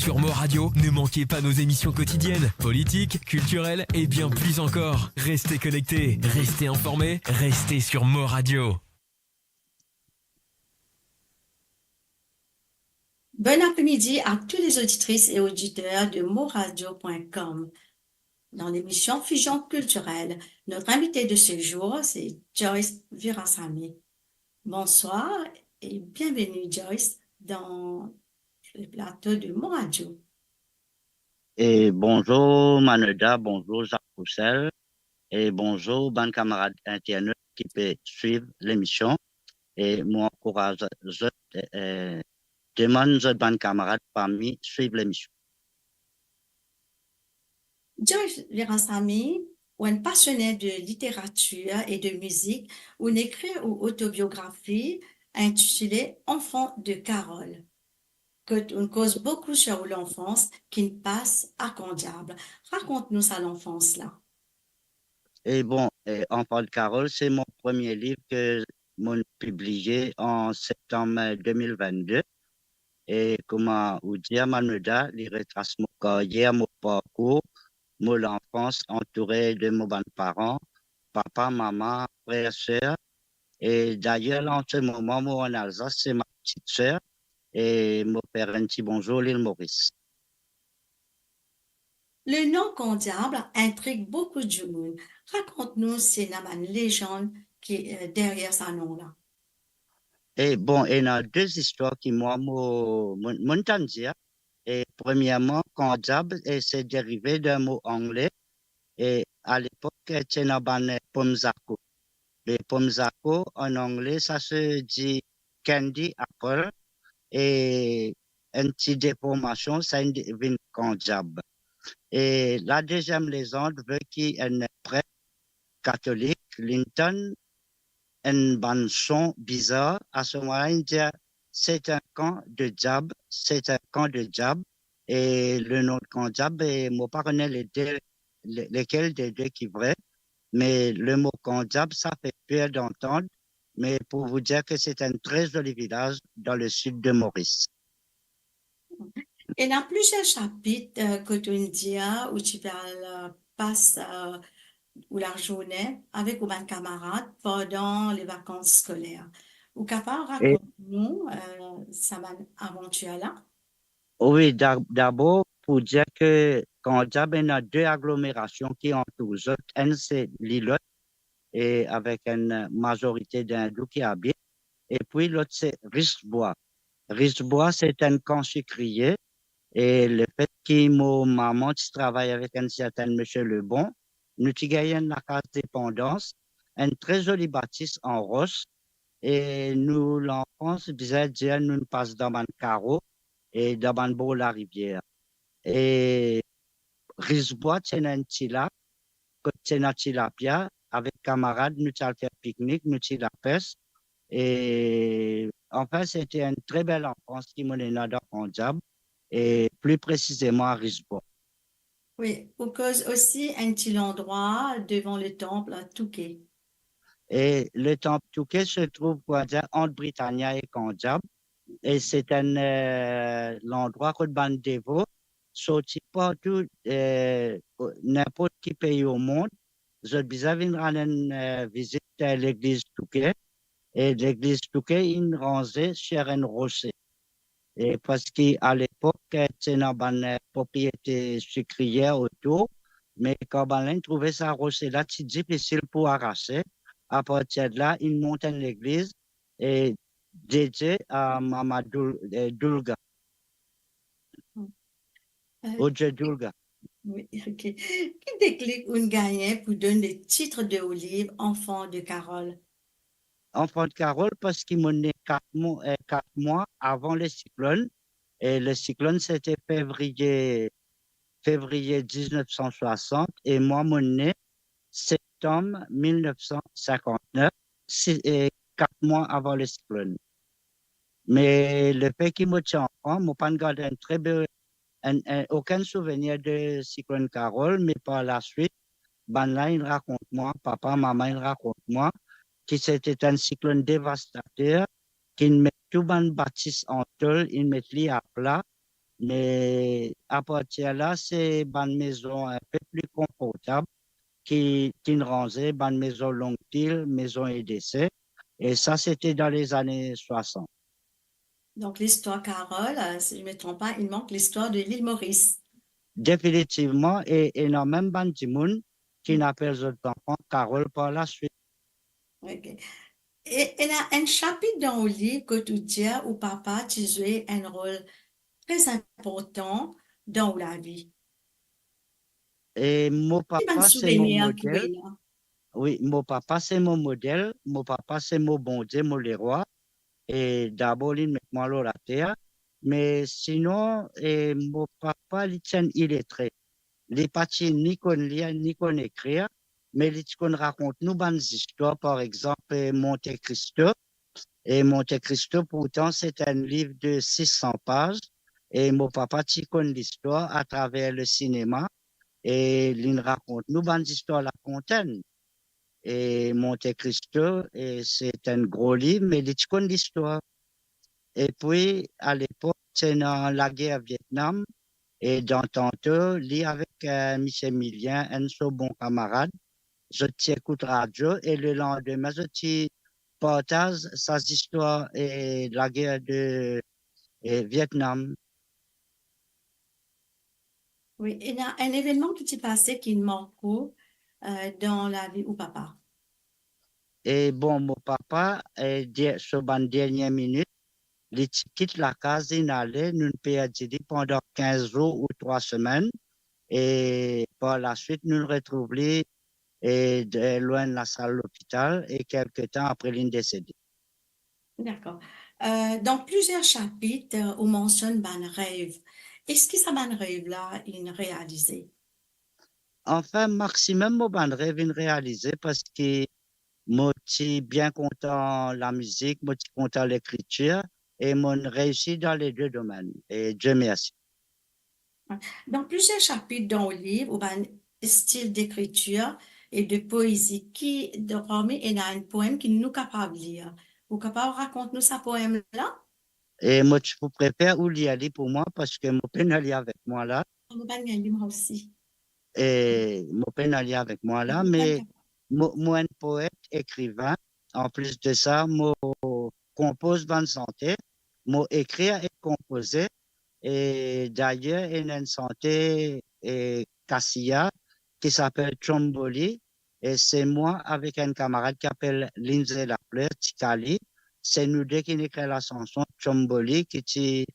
sur Mo Radio, ne manquez pas nos émissions quotidiennes, politiques, culturelles et bien plus encore. Restez connectés, restez informés, restez sur Mo Radio. Bon après-midi à tous les auditrices et auditeurs de moradio.com. Dans l'émission Fusion culturelle, notre invité de ce jour, c'est Joyce Virasamy. Bonsoir et bienvenue Joyce dans le plateau de Moradio. Et bonjour Maneda, bonjour Jacques Roussel et bonjour ban camarades internautes qui peuvent suivre l'émission et moi encourage demande aux ban camarades parmi suivre l'émission. Joyce Virasamy, un passionné de littérature et de musique, une écrit une autobiographie intitulée Enfant de Carole, qu'on cause beaucoup sur l'enfance qui ne passe à qu'en diable. Raconte-nous ça l'enfance là. Et bon, Enfant de Carole, c'est mon premier livre que j'ai publié en septembre 2022. Et comment vous dire, Maneda, il retrace mon carrière, mon parcours, mon enfance entouré de mes parents, papa, maman, frères, sœurs. Et d'ailleurs, là, en ce moment, moi, en Alsace, c'est ma petite sœur et mon père un petit bonjour, l'île Maurice. Le nom Condiable intrigue beaucoup de monde. Raconte-nous c'est une légende qui est derrière ce nom-là. Et bon, il y a deux histoires qui, moi, m'ont dire. Et premièrement, Condiable, c'est dérivé d'un mot anglais. Et à l'époque, c'est une pomzako. Les pomzako, en anglais, ça se dit candy apple. Et une petite déformation, ça devient Condiable. Et la deuxième légende veut qu'il y ait un prêtre catholique, Linton, un bon son bizarre. À ce moment-là, il dit, c'est un camp de diable, c'est un camp de diable. Et le nom de camp diable, et moi, pas connais lesquels des deux qui est vrai. Mais le mot camp diable, ça fait peur d'entendre. Mais pour vous dire que c'est un très joli village dans le sud de Maurice. Il y a plusieurs chapitres que tu dis où tu passes ou la journée avec vos camarades pendant les vacances scolaires. Ou capable Et raconte-nous cette aventure-là? oui, d'abord, pour dire que quand diable, il y a deux agglomérations qui entourent. Une, c'est Lillotte, et avec une majorité d'hindous qui habitent. Et puis l'autre, c'est Richebois. Richebois, c'est un camp sucrier. Et le fait que ma maman qui travaille avec un certain monsieur Lebon, nous avons gagné la carte dépendance, une très jolie bâtisse en roche. Et nous, l'enfance, disait, dire, nous passons dans un carreau et dans un beau la rivière. Et Richebois, c'est un petit lac, c'est un tilapia. Avec camarades, nous allons faire pique-nique, nous allons la pêche. Et enfin, c'était une très belle enfance qui m'a donné dans Condiable et plus précisément à Risbois. Oui, ou cause aussi un petit endroit devant le temple à Touquet. Et le temple Touquet se trouve quoi dire, entre Britannia et Condiable. Et c'est l'endroit que Bandévo sorti partout, n'importe qui pays au monde. Je disais, rendre une visite à l'église Touquet. Et l'église Touquet, il rangeait sur un rocher. Et parce qu'à l'époque, c'est une propriété sucrière autour, mais quand on trouvait ça rocher là, c'est difficile pour arracher. À partir de là, il monte une église et dédiée à Mama Durga, Euh, au dieu Durga. oui, ok. Qui déclic une gagnante pour donner le titre de au livre Enfant de Carole? Enfant de Carole, parce qu'il m'a né 4 mois avant le cyclone. Et le cyclone, c'était février 1960. Et moi, mon né, septembre 1959, 4 mois avant le cyclone. Mais le fait qu'il me tient enfant, je pas gardé aucun souvenir de cyclone Carole, mais par la suite, ben là, il raconte moi, papa, maman, il raconte moi, que c'était un cyclone dévastateur, qu'il met tout le bâtisse en tôle, il met les à plat, Mais à partir de là, c'est une maison un peu plus confortable qui nous rangeait, une maison longue pile, maison EDC. Et ça, c'était dans les années 60. Donc, l'histoire Carole, si je ne me trompe pas, il manque l'histoire de l'île Maurice. Définitivement, et non, même Bandimoun qui Mm. n'appelle les autres enfants Carole par la suite. OK. Et il y a un chapitre dans le livre que tu dis où papa, tu jouais un rôle très important dans la vie. Et mon C'est un papa, c'est mon souvenir qui modèle. est là. Oui, mon papa, c'est mon modèle. Mon papa, c'est mon bon Dieu, mon le roi. Et d'abord, il met moi là la terre. Mais sinon, mon papa, il est très. Il n'est pas ni qu'on lire, ni qu'on écrire. Mais il qu'on raconte nous bonnes histoires, par exemple, Monte Cristo. Et Monte Cristo, pourtant, c'est un livre de 600 pages. Et mon papa, tu connais l'histoire à travers le cinéma. Et il raconte nous bonnes histoires la fontaine. Et Monte Cristo, et c'est un gros livre, mais il connaît l'histoire. Et puis, à l'époque, c'est dans la guerre Vietnam. Et dans tantôt, lui avec Michel Emilien, un de ses bons camarades, je t'écoute radio et le lendemain, je te partage sa histoire et la guerre de Vietnam. Oui, il y a un événement qui s'est passé qui marque dans la vie où papa. Et bon, mon papa, sur la dernière minute, il quitte la case, il allait, nous perdons pendant 15 jours ou 3 semaines. Et par la suite, nous le retrouvons loin de la salle de l'hôpital et quelques temps après, il est décédé. D'accord. Dans plusieurs chapitres, on mentionne ban rêve. Est-ce que ça ban rêve là, il réalisé? Enfin, maximum, mon band rêve de réaliser parce que moi, je suis bien content de la musique, moi, je suis content de l'écriture et mon réussi dans les deux domaines. Et Dieu merci. Dans plusieurs chapitres dans le livre, on a un style d'écriture et de poésie qui, de Romy, il y a un poème qui nous capable de lire. Vous capable de raconter nous ce poème-là? Et moi, je préfère où y aller pour moi parce que mon père est avec moi là. On va gagner moi aussi. Et mon père est avec moi là, mais moi, un poète, écrivain. En plus de ça, moi, compose bonne santé. Moi, écrire et composer. Et d'ailleurs, il y a une santé Cassia qui s'appelle Tromboli. Et c'est moi avec un camarade qui s'appelle Lindsay Lafleur, Tikali. C'est nous deux qui écrit la chanson Tromboli qui était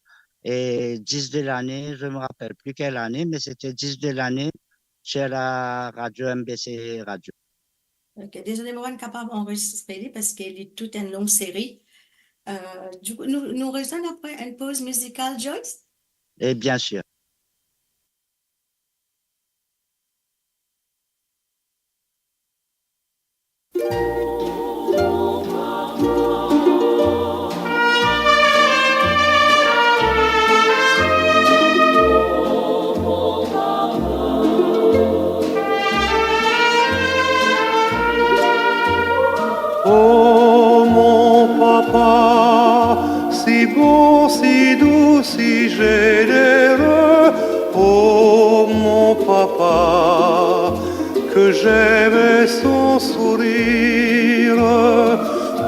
10 de l'année, je ne me rappelle plus quelle année, mais c'était 10 de l'année chez la radio MBC Radio. Ok, désolé, moi, on est capable d'enregistrer parce qu'il est toute une longue série. Du coup, nous revenons après une pause musicale, Joyce? Et bien sûr. Oh mon papa, si bon, si doux, si généreux, oh mon papa, que j'aimais son sourire,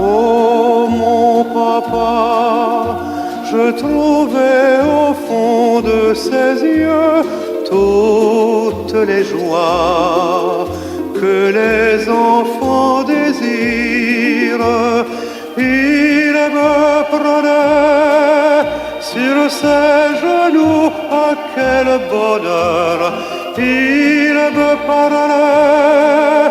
oh mon papa, je trouvais au fond de ses yeux toutes les joies que les enfants désirent. Il me prenait sur ses genoux, à quel bonheur. Il me parlait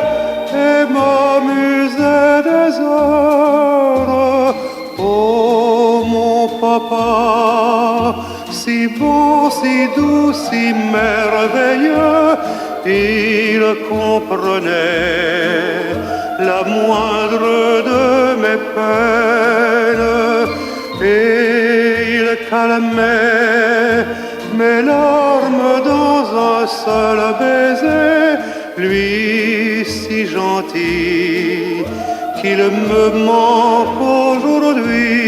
et m'amusait des heures. Oh mon papa, si bon, si doux, si merveilleux, il comprenait la moindre de mes peines et il calmait mes larmes dans un seul baiser, lui si gentil qu'il me manque aujourd'hui.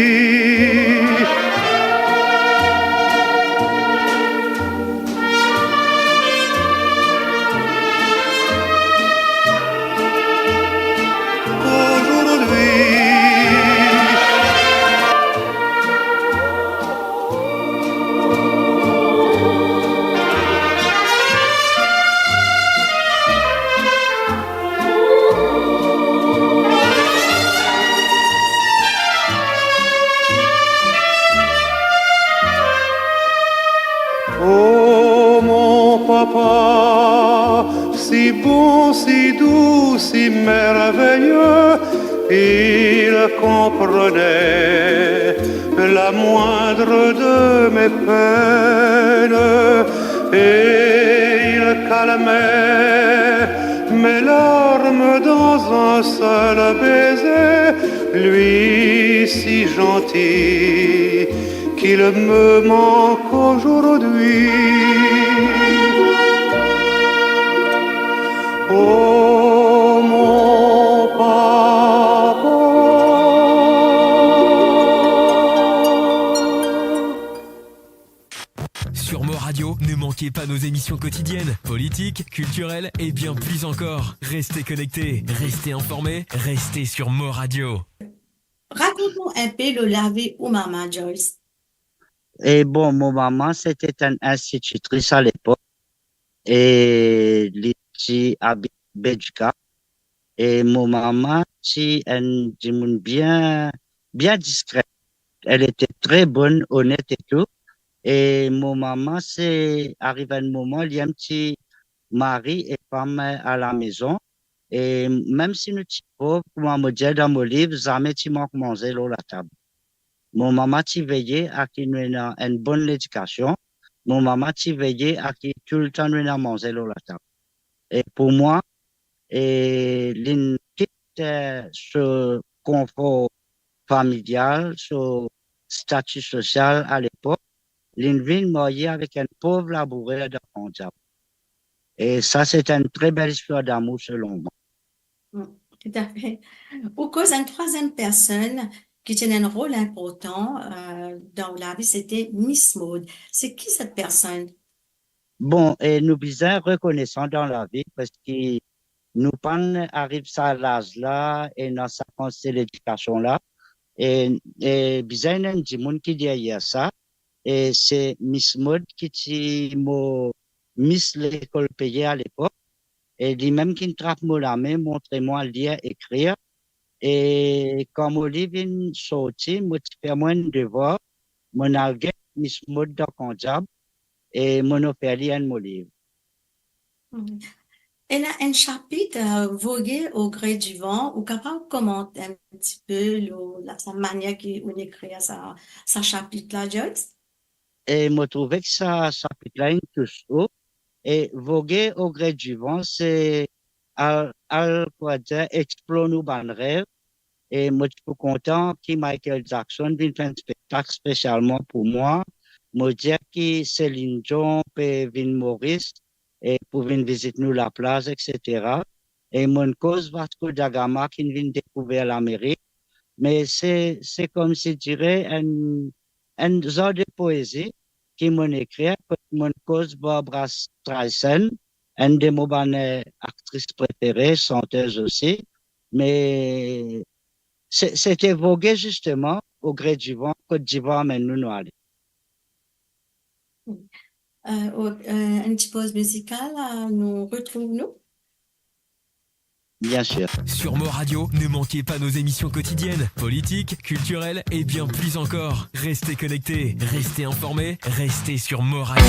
merveilleux, il comprenait la moindre de mes peines et il calmait mes larmes dans un seul baiser, lui si gentil qu'il me manque aujourd'hui. Oh mon papa. Sur Mo Radio, ne manquez pas nos émissions quotidiennes, politiques, culturelles et bien plus encore. Restez connectés, restez informés, restez sur Mo Radio. Raconte-nous un peu la vie ou maman Joyce. Et bon, mon maman, c'était une institutrice à l'époque. Et elle habite Belgique. Et mon maman, c'est une bien discrète. Elle était très bonne, honnête et tout. Et mon maman, c'est arrivé un moment, il y a un petit mari et femme à la maison. Et même si nous sommes pauvres, comme on me dit dans mon livre, jamais tu manques manger à la table. Mon maman t'y veillait à qui nous avons une bonne éducation. Mon maman t'y veillait à qui tout le temps nous avons mangé à la table. Et pour moi, et l'une quitte ce confort familial, ce statut social à l'époque, l'une ville mariée avec un pauvre laboureur de Punjab. Et ça, c'est une très belle histoire d'amour selon moi. Tout à fait. Ou cause une troisième personne qui tenait un rôle important dans la vie, c'était Miss Maud. C'est qui cette personne? Bon, et nous sommes reconnaissants dans la vie parce que nous arrivons à l'âge là et dans sa l'éducation là. Et bizarre, il y a des gens qui derrière ça. Et c'est Miss Maud qui m'a Miss l'école payée à l'époque. Et lui-même qui me trappe la main, montrez-moi lire, écrire. Et quand mon livre est sorti, moi, je fais moins de devoirs. Mon algue, Miss Maud dans Punjab. Et mon offert un mon livre. Elle a un chapitre vogué au gré du vent, ou capable de commenter un petit peu la manière qu'on écrit sa chapitre-là, Joyce? Et je trouvais que ça chapitre-là est tout. Et voguer au gré du vent, c'est quoi dire, explore nos bonnes rêves. Et moi, je suis content que Michael Jackson vienne faire un spectacle spécialement pour moi. Moi, dire que Céline Dion et Vin Maurice et pour venir visiter nous la plage, etc. Et mon cause Vasco da Gama qui vient découvrir l'Amérique. Mais c'est comme si je dirais un genre de poésie qui m'ont écrit, mon cause Barbara Streisand, une de mes actrices préférées, chanteuse aussi. Mais c'était vogué justement au gré du vent, Côte d'Ivoire, mais nous allons. Une petite pause musicale, nous retrouvons-nous? Bien sûr. Sur Mo Radio, ne manquez pas nos émissions quotidiennes, politiques, culturelles et bien plus encore. Restez connectés, restez informés, restez sur Mo Radio.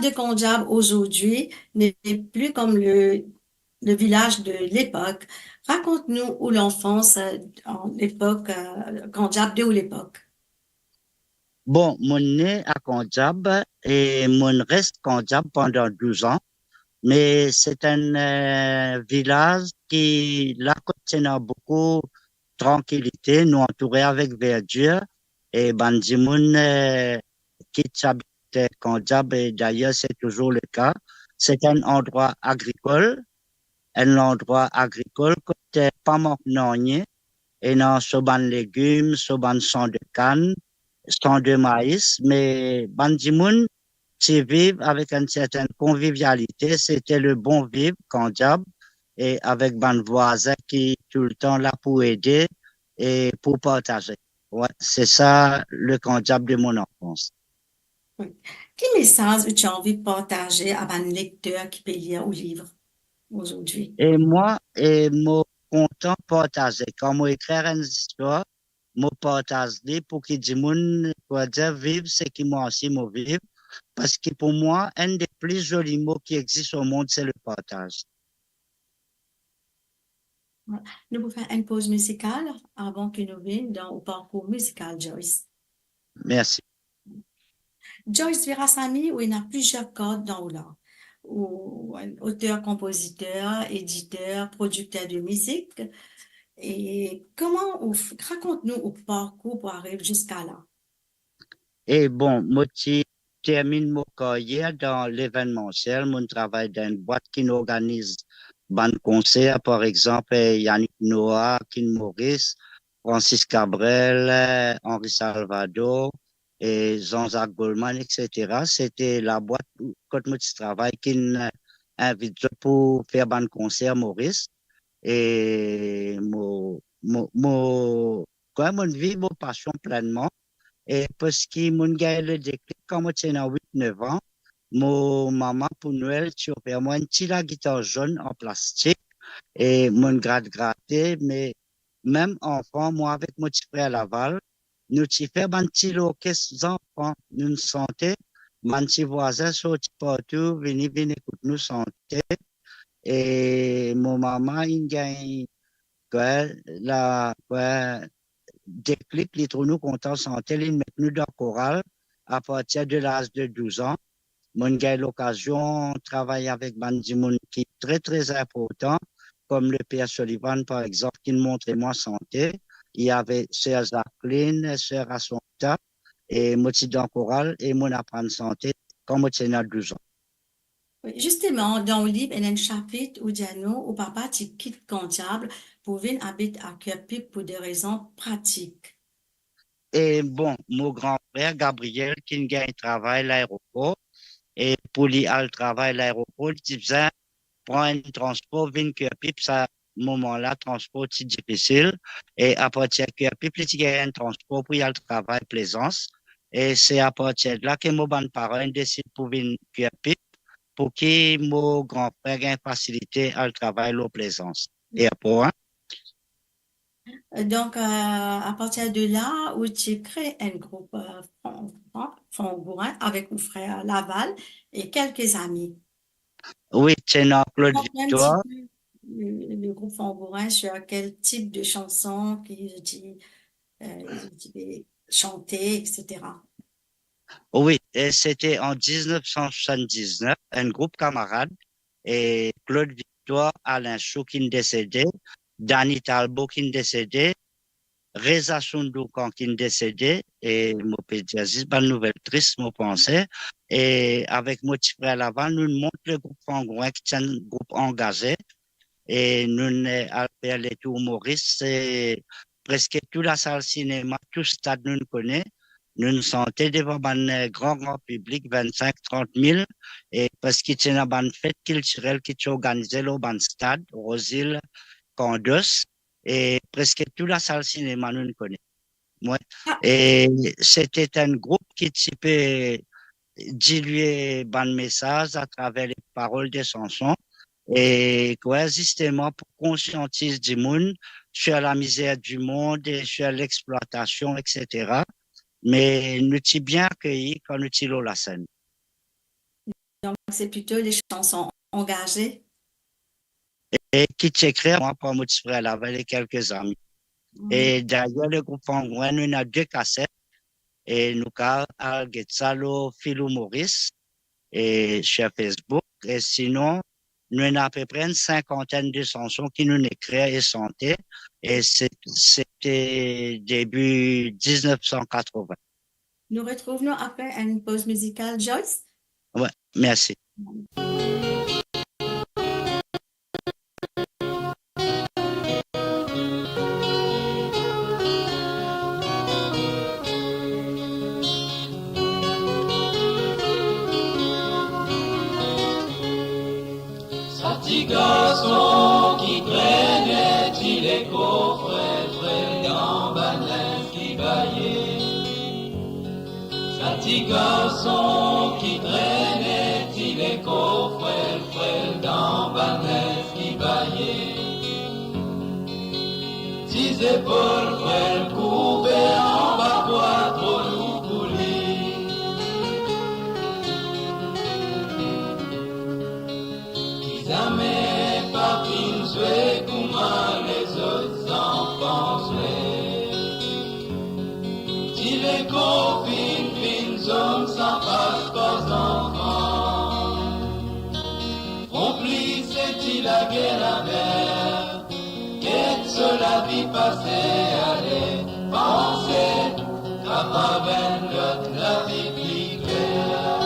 de Konjab aujourd'hui n'est plus comme le village de l'époque. Raconte-nous où l'enfance en l'époque, Konjab de où l'époque. Bon, mon né à Konjab et mon reste Konjab pendant 12 ans, mais c'est un village qui, là, contenant beaucoup de tranquillité, nous entourait avec verdure et Bandimoun qui habitait Konjab et d'ailleurs c'est toujours le cas. C'est un endroit agricole côté pas maintenant et non soban légumes, soban son de canne, son de maïs, mais Bandimoun qui vivent avec une certaine convivialité, c'était le bon vivre Konjab et avec ban voisin qui tout le temps là pour aider et pour partager. Ouais, c'est ça le Konjab de mon enfance. Oui. Quel message tu as envie de partager à un lecteur qui peut lire ou livre aujourd'hui? Et moi, moi, content partager. Quand moi écrire une histoire, moi partager pour que du monde peut dire vivre ce qui moi aussi moi vivre. Parce que pour moi, un des plus jolis mots qui existent au monde, c'est le partage. Voilà. Nous pouvons faire une pause musicale avant que nous venions dans le parcours musical Joyce. Merci. Joyce Virasamy, où il y a plusieurs cordes dans l'art. Auteur, compositeur, éditeur, producteur de musique. Et raconte-nous au parcours pour arriver jusqu'à là. Et bon, moi, je termine mon carrière dans l'événementiel. Mon travail dans une boîte qui organise ban concert, par exemple, Yannick Noah, Kin Maurice, Francis Cabrel, Henri Salvador et Jean-Jacques Goldman, etc. C'était la boîte où quand moi je travaille qui invite pour faire ban concert Maurice. Et quand même, on vit mon passion pleinement. Et parce que mon gars, le déclic, quand moi, j'étais 8-9 ans, mon maman, pour Noël, tu as fait moi une petite la guitare jaune en plastique et mon gratté, mais même enfant, moi, avec mon petit frère à Laval, nous, tu fais un petit orchestre enfants, nous nous sentait, mon petit voisin sorti partout, venez, écoute, nous sentait, et mon maman, il gagne, quoi, quoi, déclic, les trous nous contents santé, ils mettent nous dans le choral à partir de l'âge de 12 ans. Mon gars, l'occasion, de travailler avec Bandimoun qui est très, très important, comme le Père Sullivan, par exemple, qui nous montrait moi santé. Il y avait Sœur Jacqueline, Sœur Assunta, et moi, dans le choral, et mon apprendre santé, quand moi, j'étais 12 ans. Oui, justement, dans le livre, il y a un chapitre où Diano, où papa, tu quittes comptable pour venir habiter à Kerpik pour des raisons pratiques. Et bon, mon grand frère, Gabriel, qui gagne travail à l'aéroport, et pour lui, al travail à l'aéroport, il faisait prendre un transport, venir Kerpik, ça, moment-là, transport, c'est difficile. Et à partir de Kerpik, il y a un transport pour y aller travail, Plaisance. Et c'est à partir de là que mon bon parent décide pour venir Kerpik, pour que mon grand frère ait facilité à travail, à Plaisance. Et après, Donc, à partir de là, où tu crées un groupe Fongouin avec mon frère Laval et quelques amis. oui, c'est dans Claude Raconte un petit Victoire. peu le groupe Fongouin sur quel type de chansons ils utilisaient chanter, etc. Oui, et c'était en 1979, un groupe camarade, et Claude Victoire, Alain Chou qui est décédé, Danny Talbot qui est décédé, Reza Soundoukan qui est décédé, et mon pédiatrice, bonne nouvelle triste, mon pensée, et avec mon petit frère Laval, nous montrons le groupe Fangouin qui est un groupe engagé, et nous avons fait les tours Maurice, et presque toute la salle cinéma, tout le stade nous connaît. Nous nous sentons devant un grand public, 25-30 000, et parce qu'il y a une fête culturelle qui est organisée au stade, Rosil, Condos, et presque toute la salle cinéma nous connaît. Ouais. Ah, Et c'était un groupe qui peut diluer un message à travers les paroles des chansons et quoi, justement pour conscientiser du monde sur la misère du monde et sur l'exploitation, etc. Mais nous sommes bien accueillis quand nous sommes la scène. Donc, c'est plutôt les chansons engagées. Et qui t'écrit, moi, pour mon petit frère, avec quelques amis. Et d'ailleurs, le groupe Fangouin, nous avons 2 cassettes. Et nous avons Getsalo, Philou Maurice, et sur Facebook. Et sinon, nous avons à peu près une cinquantaine de chansons qui nous écrivent et chantaient. Et c'était début 1980. Nous retrouvons après une pause musicale, Joyce. Ouais, merci. Petit garçon qui traînait, il est coffret, frère gambanin qui baillait. Petit garçon qui traînait, il est coffret, frère gambanin qui baillait. 10 épaules, frère courbées en bas, bois trop lourd pour lui. Jamais pas fin jouer comment les autres enfants jouaient. Si les copines fins hommes s'en passent pas enfants. Complice est-il la guerre la mer? Qu'est-ce sur la vie passée? Allez, pensez qu'à travers l'autre la vie plus claire.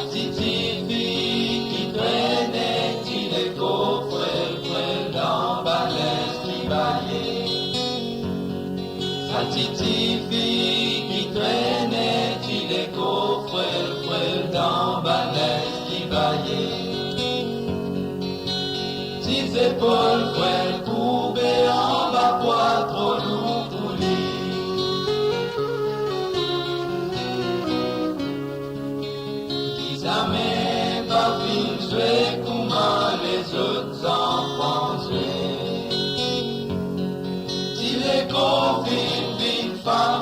Petite fille qui traînait, il est coffret, frère dans balèze qui baillait. Sa petite fille qui traînait, il est coffret, frère dans balèze qui baillait. 10 épaules, frère courbées en bas, poids trop lourd pour lui. Jamais pas fin jouer comment les autres enfants jouaient. Si les copines fin